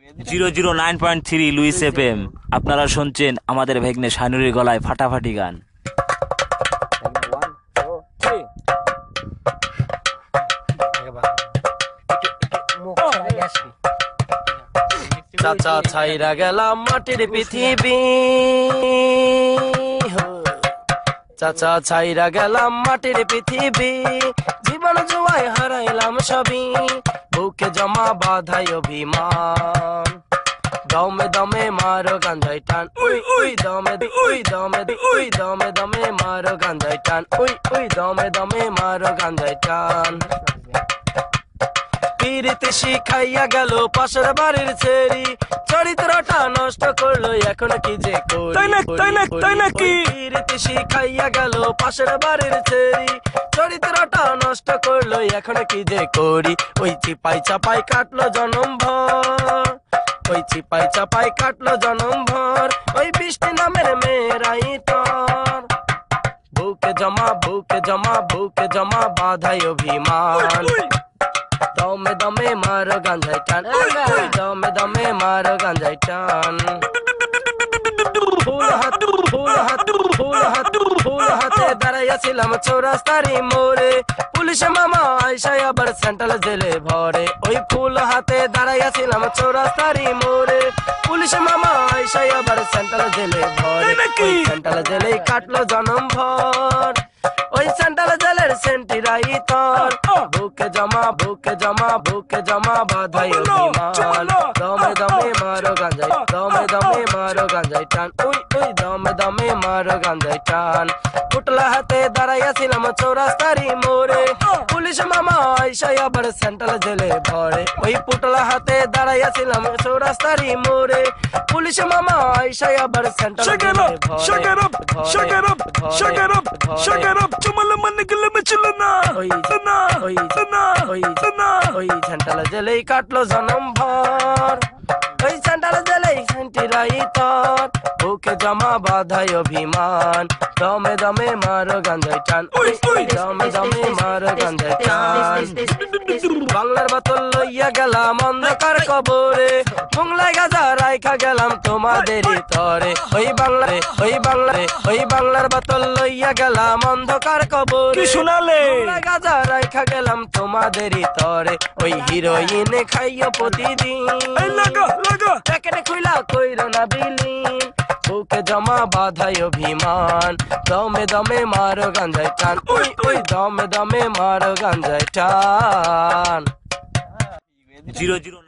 009.3 Luis FM. আপনারা শুনছেন আমাদের ভেগ্নে শানুরের গলায় ফাটাফাটি গান। চাচা ছাইরা গেলাম মাটির পৃথিবী, চাচা ছাইরা গেলাম মাটির পৃথিবী, জীবন জুয়ায় হারাইলাম সবই, বুকে জমা বাধাই অভিমান, দমে দমে মারো গাঞ্জাই টান, উই উই দমে উই দমে উই দমে দমে মারো গাঞ্জাই টান, উই উই দমে দমে মারো গাঞ্জাই টান। পিরিতে শিখাইয়া গেল পাশের বাড়ির ছেড়ি, চরিত্রটা নষ্ট করলো এখন কি যে করি। পিরিতে শিখাইয়া গেল পাশের বাড়ির ছেড়ি, চরিত্রটা নষ্ট করলো এখন কি যে করি। ওই চিপাই চাপাই কাটলো জনম ভর, ওই চিপাই চাপাই কাটলো জনম ভর, ওই বৃষ্টি নামের মেয়েরাই তোর, বুকে জমা বুকে জমা বুকে জমা বাধাই অভিমান, দমে দমে মারো গাঞ্জাই টান, দমে দমে মারো গাঞ্জাই টান। ফুল হাত ফুল হাত ফুল হাত ফুল হাতে দাঁড়াইয়াছিলাম চৌরাস্তারি মোড়ে, পুলিশ মামা আইসাই আবার সেন্ট্রাল জেলে ভরে। ওই ফুল হাতে দাঁড়াইয়াছিলাম চৌরাস্তারি মোড়ে, পুলিশ মামা আইসাই আবার সেন্ট্রাল জেলে ভরে। সেন্ট্রাল জেলে কাটলো জনম ভর, ওই সেন্ট্রাল জেলের সেন্টিরাই তোর, বুকে জমা বুকে জমা বুকে জমা বাধাই অভিমান, দমে দমে মারো গাঞ্জাই, দমে দমে মারো গাঞ্জাই টান, উই উই দমে দমে মারো গাঞ্জাই টান। পুটলা হাতে দাঁড়াইয়াছিলাম চৌরাস্তারি মোড়ে, পুলিশ মামা আইসাই আবার সেন্ট্রাল জেলে ভরে। ওই পুটলা হাতে দাঁড়াইয়াছিলাম চৌরাস্তারি মোড়ে, পুলিশ মামা আইসাই আবার সেন্ট্রাল জেলে ভরে। ওই সেন্ট্রাল জেলেই কাটলো জনম ভর, ওই সেন্ট্রাল জেলেই সেন্টিরাই তোর, বুকে জমা বাধাই অভিমান, দমে দমে মারো গাঞ্জাই টান, উই উই দমে দমে মারো গাঞ্জাই টান। বাংলার বোতল লইয়া গেলাম অন্ধকার কবরে, বাংলায় গাজা রাইখা গেলাম তোমাদেরই তরে। ওই বাংলারে ওই বাংলারে ওই বাংলার বোতল লইয়া গেলাম অন্ধকার কবরে, শোনালে গাজা রাইখা গেলাম তোমাদেরই তরে। ওই হিরোইন খাইও প্রতিদিন, প্যাকেটে খুইলা কইরো না বিলীন, বুকে জমা বাধাই অভিমান, দমে দমে মারো গাঞ্জাই টান, উই উই দমে দমে মারো গাঞ্জাই টান। 009